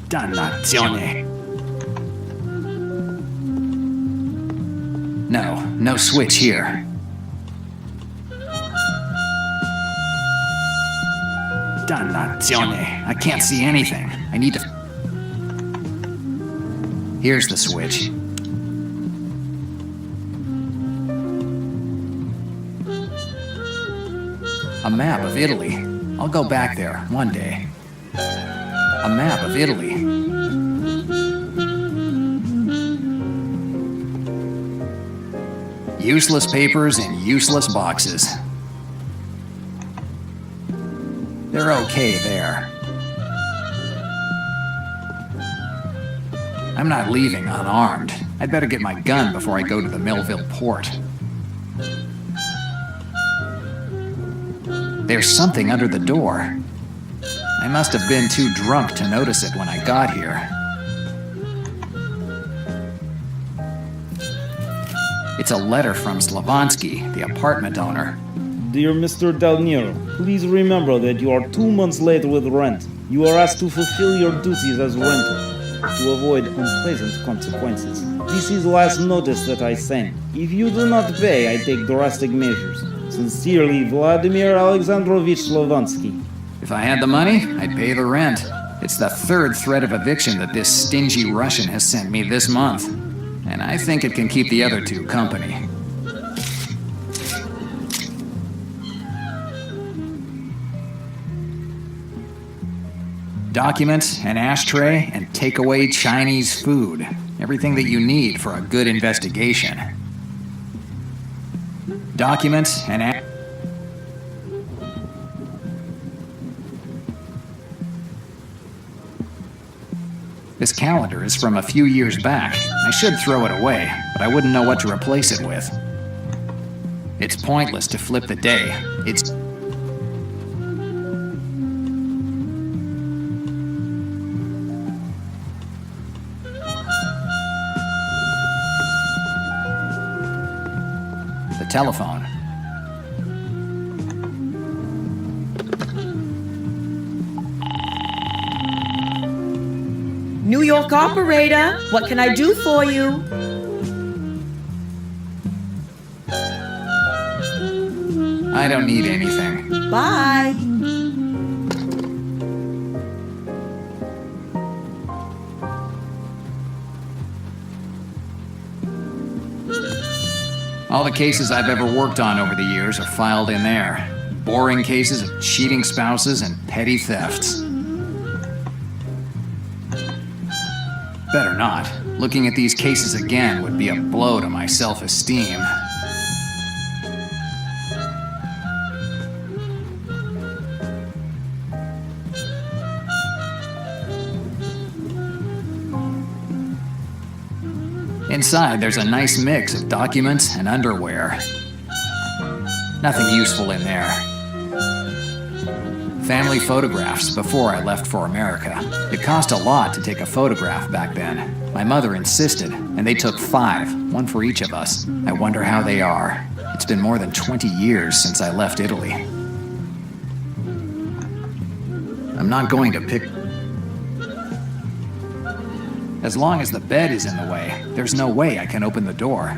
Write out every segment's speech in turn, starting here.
Dannazione. No switch here. Dannazione. I can't see anything. I need to... Here's the switch. A map of Italy. I'll go back there one day. A map of Italy. Useless papers in useless boxes. They're okay there. I'm not leaving unarmed. I'd better get my gun before I go to the Millville port. There's something under the door. I must have been too drunk to notice it when I got here. It's a letter from Slavonsky, the apartment owner. Dear Mr. Del Nero, please remember that you are 2 months late with rent. You are asked to fulfill your duties as renter to avoid unpleasant consequences. This is the last notice that I send. If you do not pay, I take drastic measures. Sincerely, Vladimir Alexandrovich Slavonsky. If I had the money, I'd pay the rent. It's the third threat of eviction that this stingy Russian has sent me this month. And I think it can keep the other two company. Documents, an ashtray, and takeaway Chinese food. Everything that you need for a good investigation. Documents, and This calendar is from a few years back. I should throw it away, but I wouldn't know what to replace it with. It's pointless to flip the day. The telephone. New York operator, what can I do for you? I don't need anything. Bye. All the cases I've ever worked on over the years are filed in there. Boring cases of cheating spouses and petty thefts. Better not. Looking at these cases again would be a blow to my self-esteem. Inside, there's a nice mix of documents and underwear. Nothing useful in there. Family photographs before I left for America. It cost a lot to take a photograph back then. My mother insisted, and they took 5, one for each of us. I wonder how they are. It's been more than 20 years since I left Italy. I'm not going to pick... As long as the bed is in the way, there's no way I can open the door.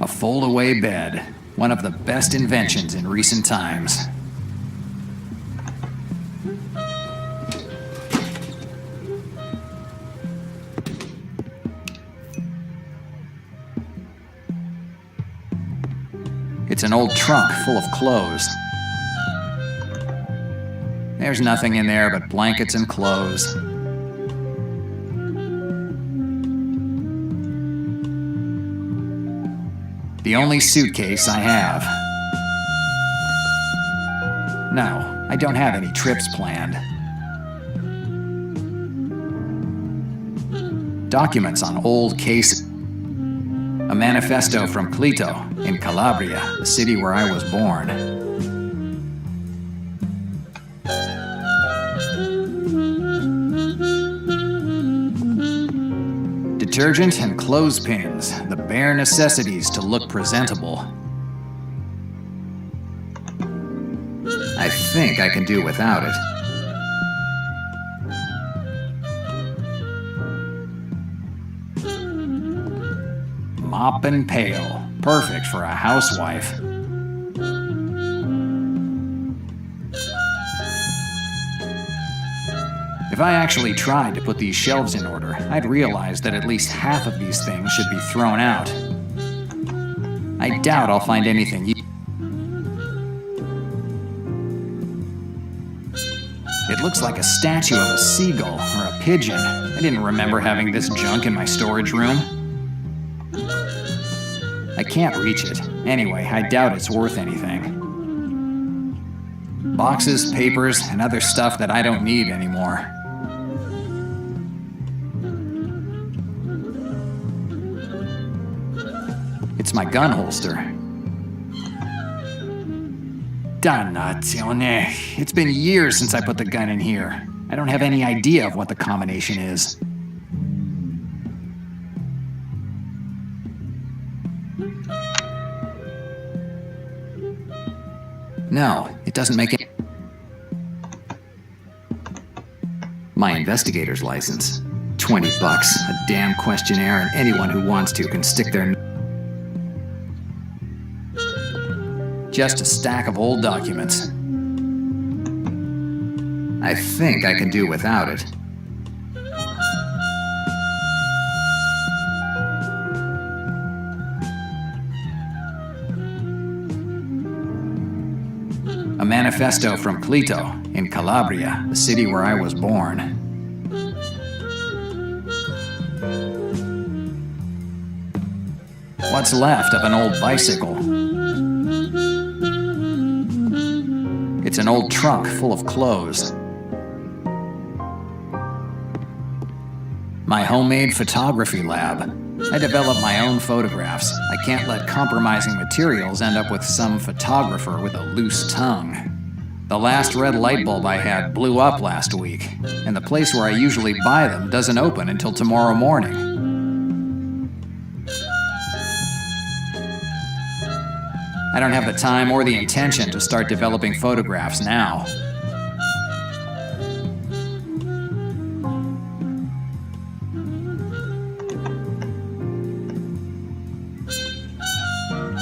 A fold-away bed. One of the best inventions in recent times. It's an old trunk full of clothes. There's nothing in there but blankets and clothes. The only suitcase I have. No, I don't have any trips planned. Documents on old cases. A manifesto from Clito in Calabria, the city where I was born. Detergent and clothespins, the bare necessities to look presentable. I think I can do without it. mop and pail. Perfect for a housewife. If I actually tried to put these shelves in order, I'd realize that at least half of these things should be thrown out. I doubt I'll find anything. It looks like a statue of a seagull or a pigeon. I didn't remember having this junk in my storage room. I can't reach it. Anyway, I doubt it's worth anything. Boxes, papers, and other stuff that I don't need anymore. It's my gun holster. Dannazione. It's been years since I put the gun in here. I don't have any idea of what the combination is. No, it doesn't make it. My investigator's license. $20. A damn questionnaire, and anyone who wants to can stick their... Just a stack of old documents. I think I can do without it. A manifesto from Clito, in Calabria, the city where I was born. What's left of an old bicycle? It's an old trunk full of clothes. My homemade photography lab. I develop my own photographs. I can't let compromising materials end up with some photographer with a loose tongue. The last red light bulb I had blew up last week, and the place where I usually buy them doesn't open until tomorrow morning. I don't have the time or the intention to start developing photographs now.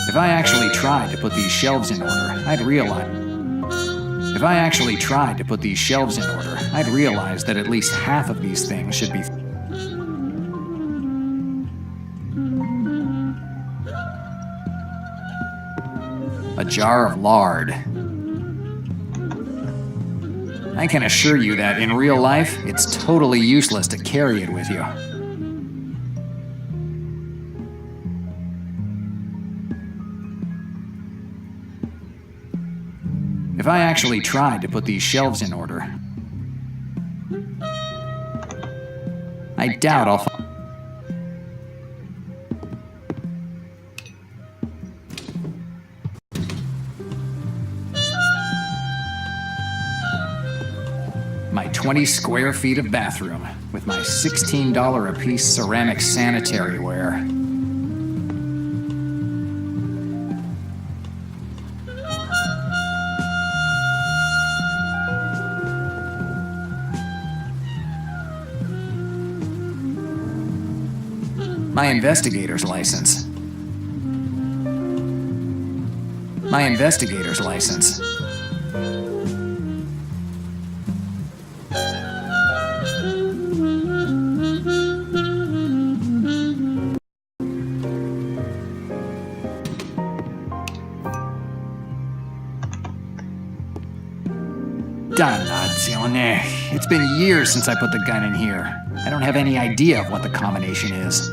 If I actually tried to put these shelves in order, I'd realize... If I actually tried to put these shelves in order, I'd realize that at least half of these things should be... A jar of lard. I can assure you that in real life, it's totally useless to carry it with you. If I actually tried to put these shelves in order, I doubt I'll find... My 20 square feet of bathroom with my $16 a piece ceramic sanitary ware. My investigator's license. My investigator's license. Dannazione. It's been years since I put the gun in here. I don't have any idea of what the combination is.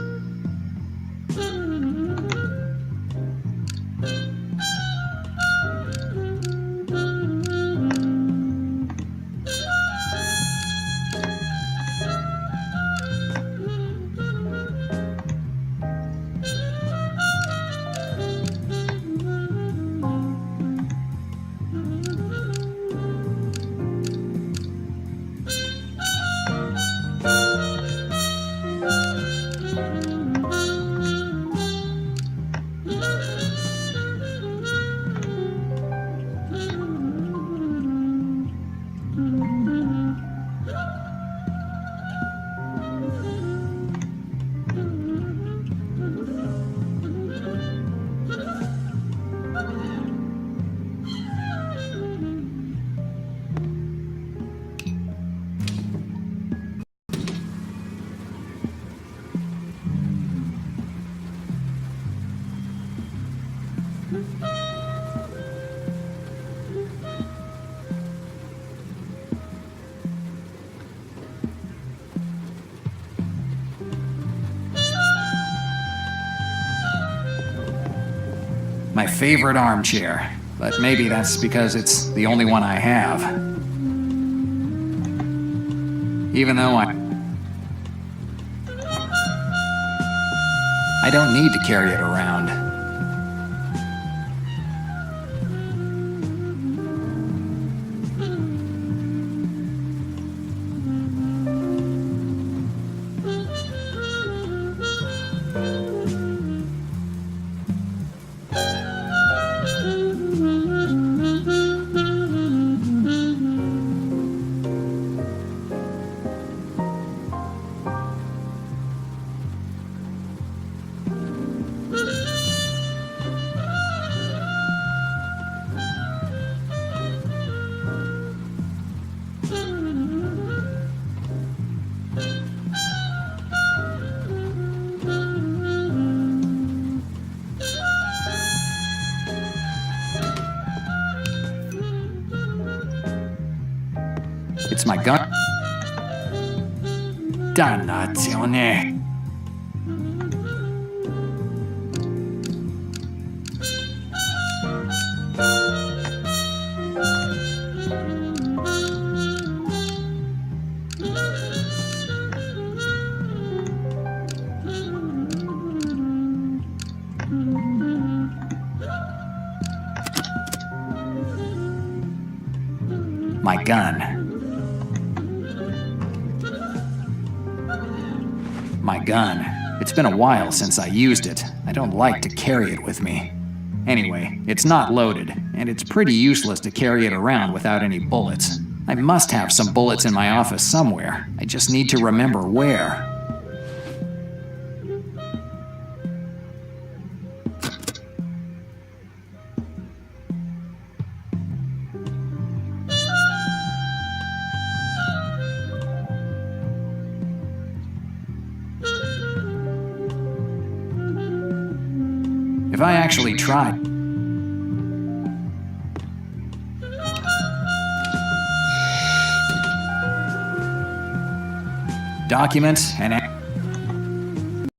favorite armchair, but maybe that's because it's the only one I have. Even though I don't need to carry it around. It's my gun. Dannazione. My gun. My gun. It's been a while since I used it. I don't like to carry it with me. Anyway, it's not loaded, and it's pretty useless to carry it around without any bullets. I must have some bullets in my office somewhere. I just need to remember where. If I actually tried. Documents and.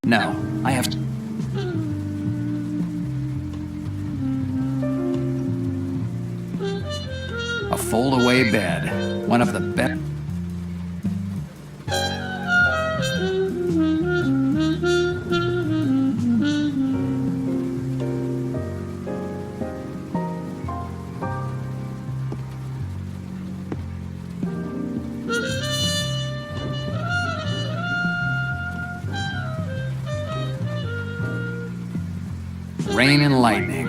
No, I have. A fold-away bed. One of the best. Rain and lightning.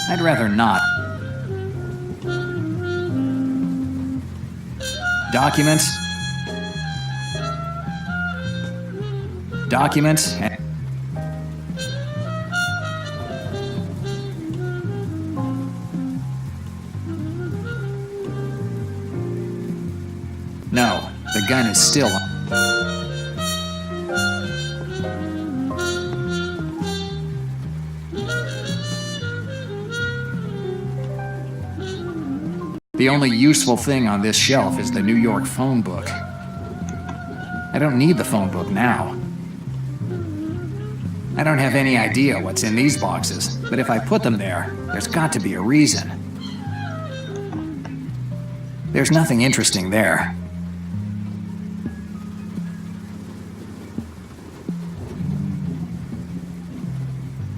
I'd rather not. Documents. Documents and. No, the gun is still on. The only useful thing on this shelf is the New York phone book. I don't need the phone book now. I don't have any idea what's in these boxes, but if I put them there, there's got to be a reason. There's nothing interesting there.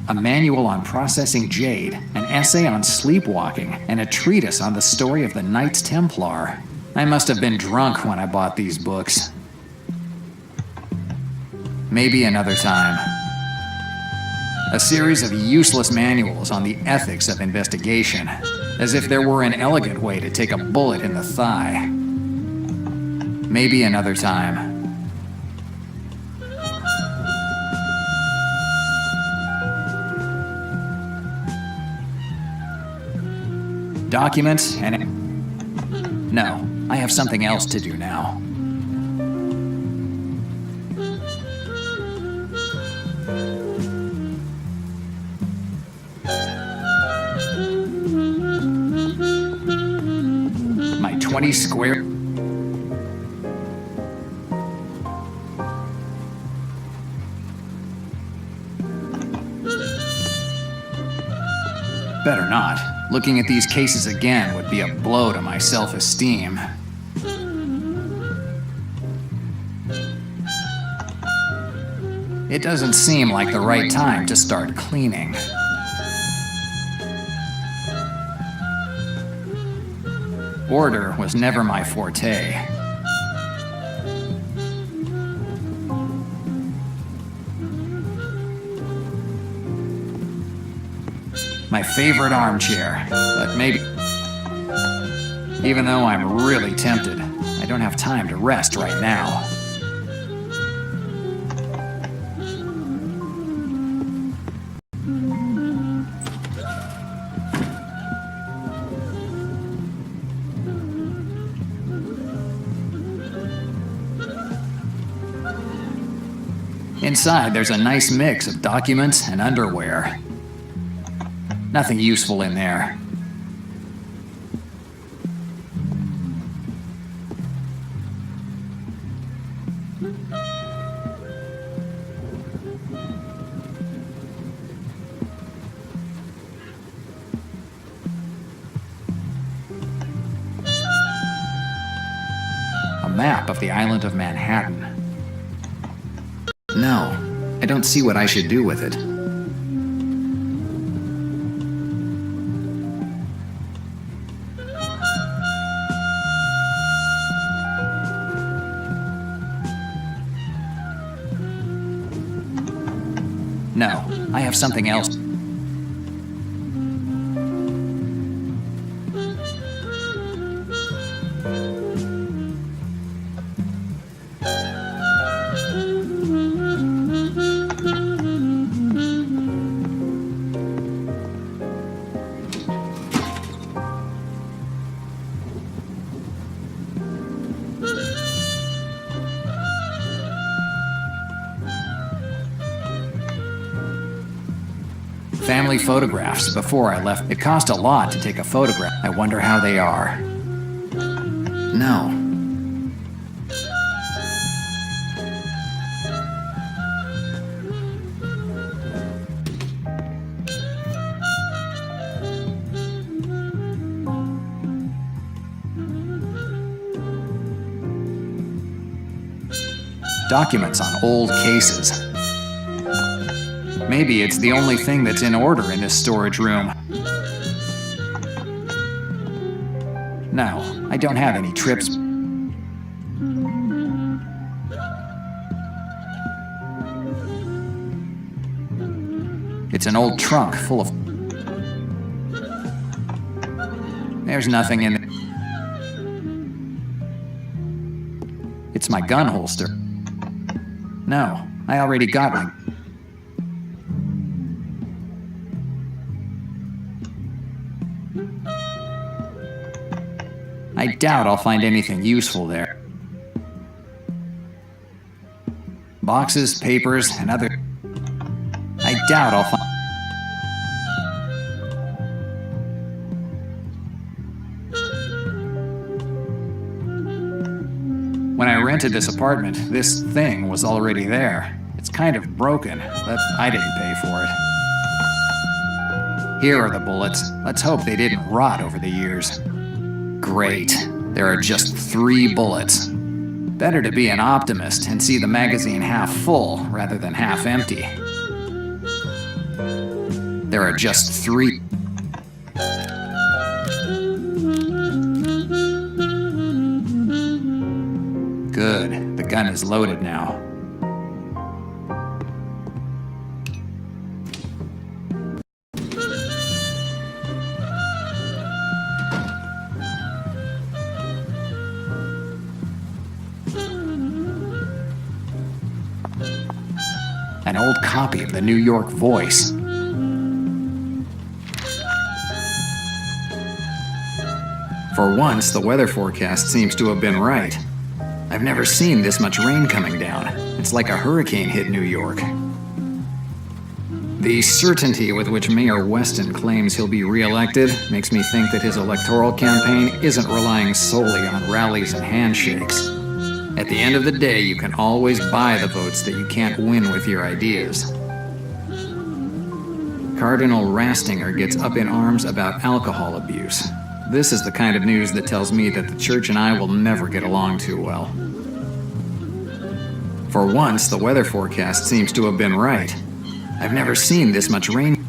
A manual on processing jade, an essay on sleepwalking, and a treatise on the story of the Knights Templar. I must have been drunk when I bought these books. Maybe another time. A series of useless manuals on the ethics of investigation, as if there were an elegant way to take a bullet in the thigh. Maybe another time. Documents and. No, I have something else to do now. My 20 square. not. Looking at these cases again would be a blow to my self-esteem. It doesn't seem like the right time to start cleaning. Order was never my forte. My favorite armchair, but maybe... Even though I'm really tempted, I don't have time to rest right now. Inside, there's a nice mix of documents and underwear. Nothing useful in there. A map of the island of Manhattan. No, I don't see what I should do with it. No, I have something else. Family photographs before I left. It cost a lot to take a photograph. I wonder how they are. No. Documents on old cases. Maybe it's the only thing that's in order in this storage room. No, I don't have any trips. It's an old trunk full of... There's nothing in it. It's my gun holster. No, I already got one. I doubt I'll find anything useful there. Boxes, papers, and other... I doubt I'll find... When I rented this apartment, this thing was already there. It's kind of broken, but I didn't pay for it. Here are the bullets. Let's hope they didn't rot over the years. Great. There are just 3 bullets. Better to be an optimist and see the magazine half full rather than half empty. There are just 3. Good. The gun is loaded now. An old copy of the New York Voice. For once, the weather forecast seems to have been right. I've never seen this much rain coming down. It's like a hurricane hit New York. The certainty with which Mayor Weston claims he'll be re-elected makes me think that his electoral campaign isn't relying solely on rallies and handshakes. At the end of the day, you can always buy the votes that you can't win with your ideas. Cardinal Rastinger gets up in arms about alcohol abuse. This is the kind of news that tells me that the church and I will never get along too well. For once, the weather forecast seems to have been right. I've never seen this much rain.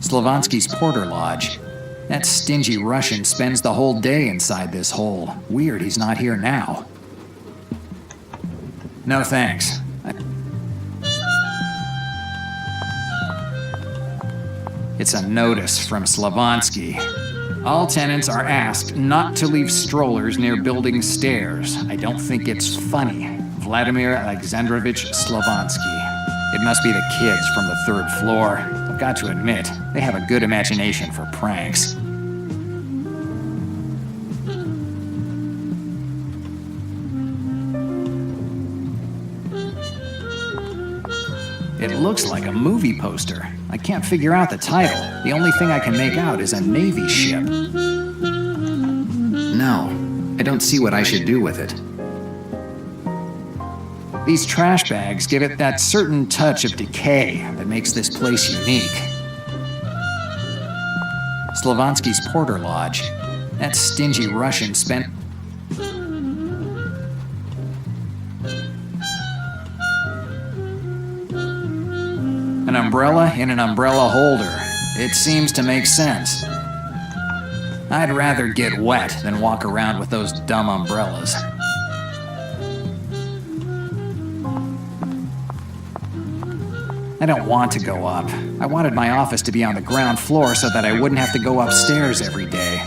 Slavansky's Porter Lodge. That stingy Russian spends the whole day inside this hole. Weird he's not here now. No thanks. It's a notice from Slavansky. All tenants are asked not to leave strollers near building stairs. I don't think it's funny. Vladimir Alexandrovich Slavansky. It must be the kids from the third floor. I've got to admit, they have a good imagination for pranks. It looks like a movie poster. I can't figure out the title. The only thing I can make out is a Navy ship. No, I don't see what I should do with it. These trash bags give it that certain touch of decay that makes this place unique. Slavansky's Porter Lodge. That stingy Russian spent... An umbrella in an umbrella holder. It seems to make sense. I'd rather get wet than walk around with those dumb umbrellas. I don't want to go up. I wanted my office to be on the ground floor so that I wouldn't have to go upstairs every day.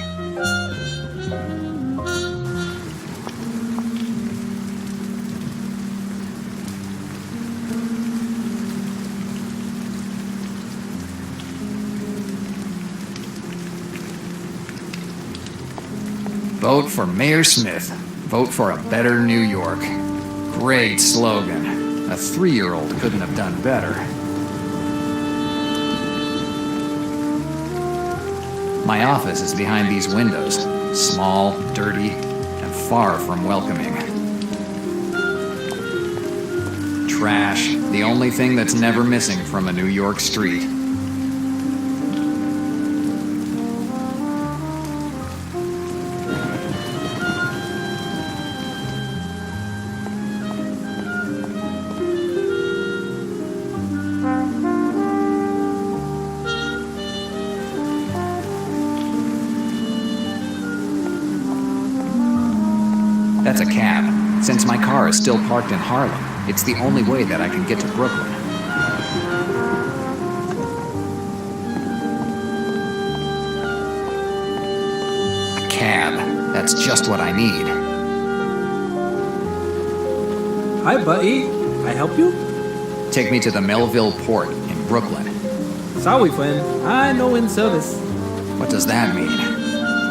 Vote for Mayor Smith. Vote for a better New York. Great slogan. A 3-year-old couldn't have done better. My office is behind these windows. Small, dirty, and far from welcoming. Trash. The only thing that's never missing from a New York street. That's a cab. Since my car is still parked in Harlem, it's the only way that I can get to Brooklyn. A cab. That's just what I need. Hi, buddy. Can I help you? Take me to the Melville Port in Brooklyn. Sorry, friend. I know in service. What does that mean?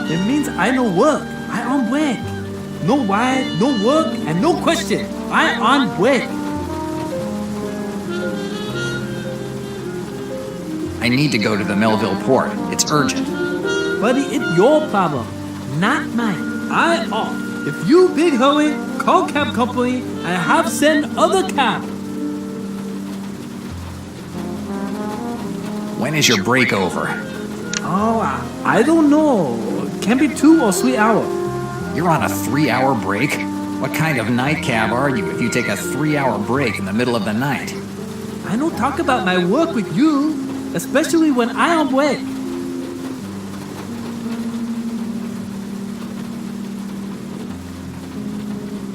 It means I no work. I on work. No why, no work, and no question. I on work. I need to go to the Melville Port. It's urgent. Buddy, it's your problem, not mine. I off. If you big hurry, call cab company and have send other cab. When is your break over? Oh, I don't know. Can be 2 or 3 hours. You're on a 3-hour break? What kind of nightcab are you if you take a 3-hour break in the middle of the night? I don't talk about my work with you, especially when I am work.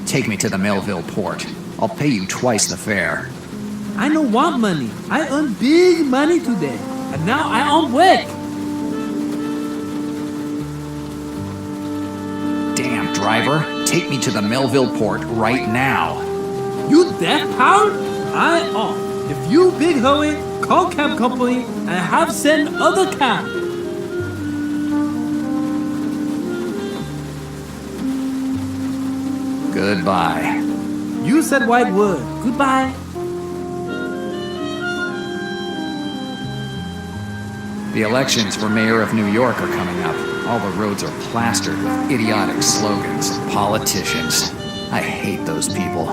Take me to the Melville Port. I'll pay you twice the fare. I don't want money. I earn big money today, and now I on work. Damn, driver. Take me to the Melville Port right now. You deaf pound? I off. If you big hurry, call cab company and have send other cab. Goodbye. You said white word. Goodbye. The elections for mayor of New York are coming up. All the roads are plastered with idiotic slogans and politicians. I hate those people.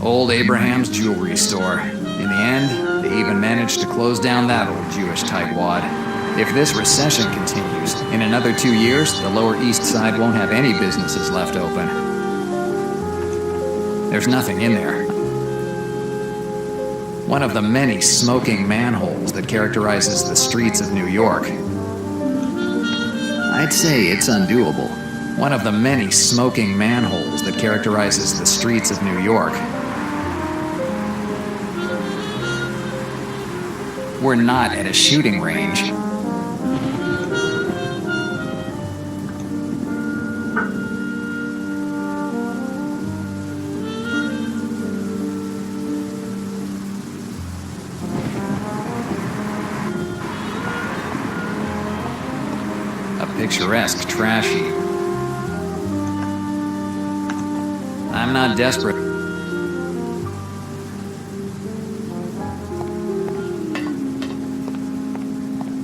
Old Abraham's jewelry store. In the end, they even managed to close down that old Jewish tightwad. If this recession continues, in another 2 years, the Lower East Side won't have any businesses left open. There's nothing in there. One of the many smoking manholes that characterizes the streets of New York. I'd say it's undoable. One of the many smoking manholes that characterizes the streets of New York. We're not at a shooting range. A picturesque trash heap. I'm not desperate.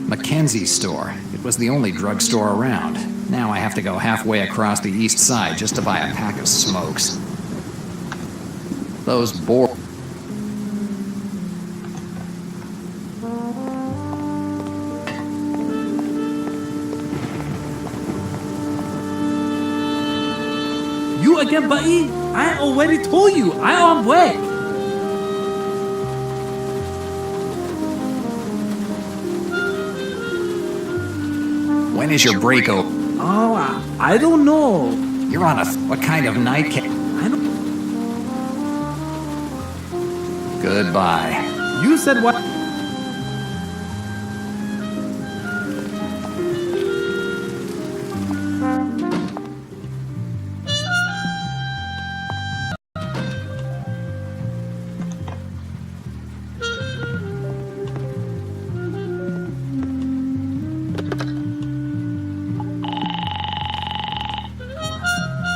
Mackenzie's store. It was the only drugstore around. Now I have to go halfway across the east side just to buy a pack of smokes. Those bore... You again, buddy? I already told you, I on break. When is your break open? Oh, I don't know. You're on a... What kind of nightcap? I don't... Goodbye. You said what?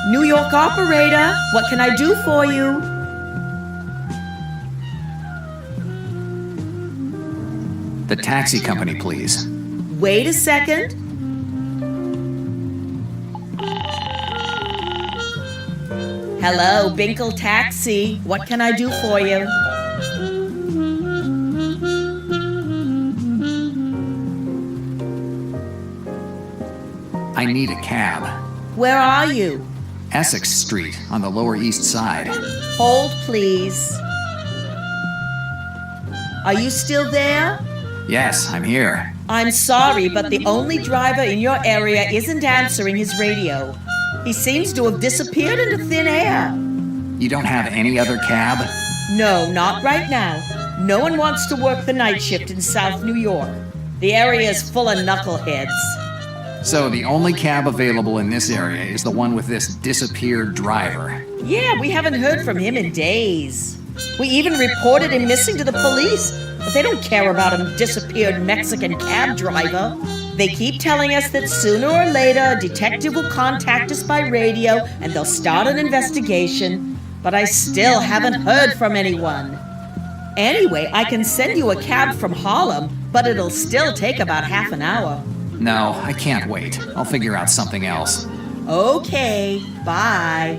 New York operator, what can I do for you? The taxi company, please. Wait a second. Hello, Binkle Taxi. What can I do for you? I need a cab. Where are you? Essex Street, on the Lower East Side. Hold, please. Are you still there? Yes, I'm here. I'm sorry, but the only driver in your area isn't answering his radio. He seems to have disappeared into thin air. You don't have any other cab? No, not right now. No one wants to work the night shift in South New York. The area is full of knuckleheads. So the only cab available in this area is the one with this disappeared driver. Yeah, we haven't heard from him in days. We even reported him missing to the police, but they don't care about a disappeared Mexican cab driver. They keep telling us that sooner or later a detective will contact us by radio and they'll start an investigation, but I still haven't heard from anyone. Anyway, I can send you a cab from Harlem, but it'll still take about half an hour. No, I can't wait. I'll figure out something else. Okay, bye.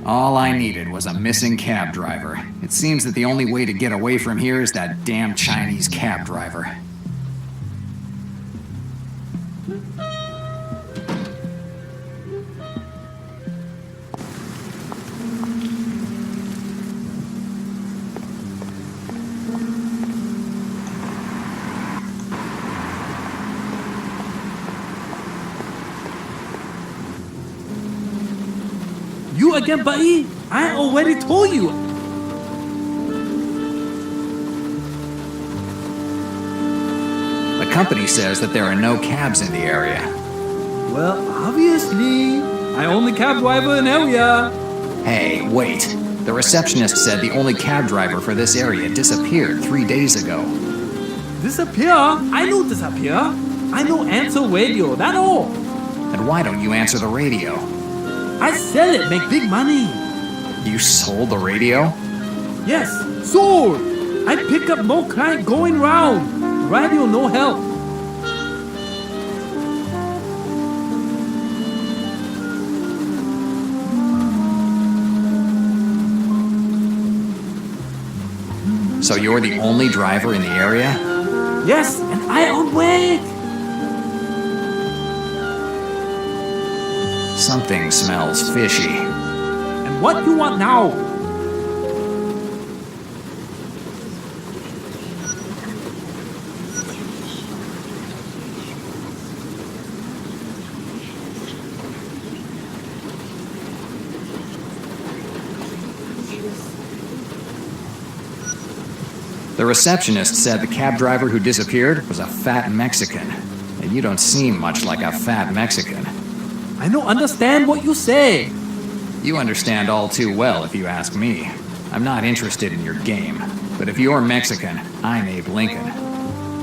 All I needed was a missing cab driver. It seems that the only way to get away from here is that damn Chinese cab driver. You again, buddy? I already told you. The company says that there are no cabs in the area. Well, obviously. I only cab driver in area. Hey, wait. The receptionist said the only cab driver for this area disappeared 3 days ago. Disappear? I know disappear. I know answer radio, that all. And why don't you answer the radio? I sell it, make big money. You sold the radio? Yes, sold. I pick up more client going round. Radio no help. So you're the only driver in the area? Yes, and I awake. Something smells fishy. And what you want now? The receptionist said the cab driver who disappeared was a fat Mexican. And you don't seem much like a fat Mexican. I don't understand what you say. You understand all too well if you ask me. I'm not interested in your game. But if you're Mexican, I'm Abe Lincoln.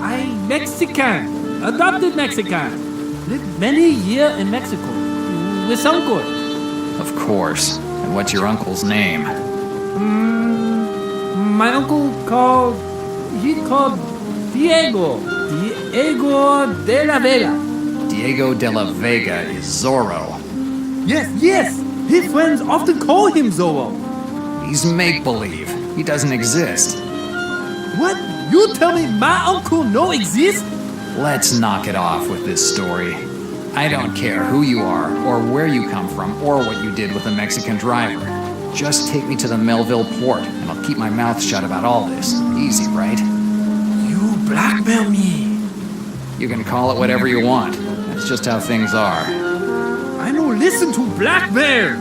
I'm Mexican. Adopted Mexican. Lived many years in Mexico. With uncle. Of course. And what's your uncle's name? My uncle called Diego. Diego de la Vega. Diego de la Vega is Zorro. Yes. His friends often call him Zorro. He's make-believe. He doesn't exist. What? You tell me my uncle no exist? Let's knock it off with this story. I don't care who you are, or where you come from, or what you did with the Mexican driver. Just take me to the Melville port, and I'll keep my mouth shut about all this. Easy, right? You blackmail me. You can call it whatever you want. That's just how things are. I don't listen to blackmail.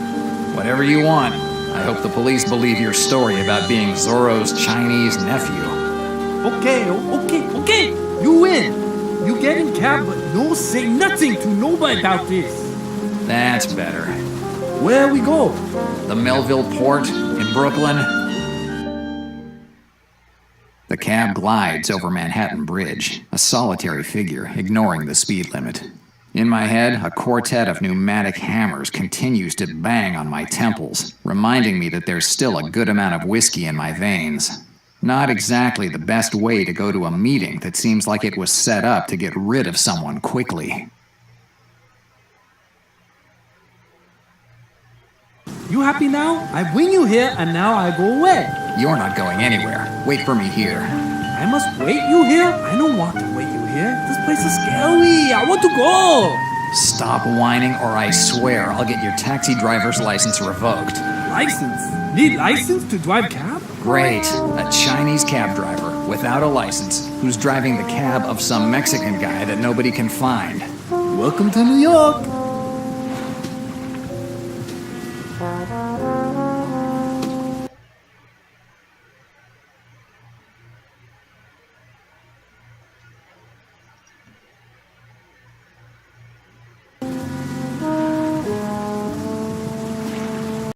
Whatever you want. I hope the police believe your story about being Zorro's Chinese nephew. Okay. You win. You get in cab, but no say nothing to nobody about this. That's better. Where we go? The Melville port in Brooklyn. The cab glides over Manhattan Bridge, a solitary figure ignoring the speed limit. In my head, a quartet of pneumatic hammers continues to bang on my temples, reminding me that there's still a good amount of whiskey in my veins. Not exactly the best way to go to a meeting that seems like it was set up to get rid of someone quickly. You happy now? I bring you here and now I go away. You're not going anywhere. Wait for me here. I must wait you here? I don't want to wait you here. This place is scary. I want to go. Stop whining or I swear I'll get your taxi driver's license revoked. License? Need license to drive cab? Great. A Chinese cab driver without a license who's driving the cab of some Mexican guy that nobody can find. Welcome to New York.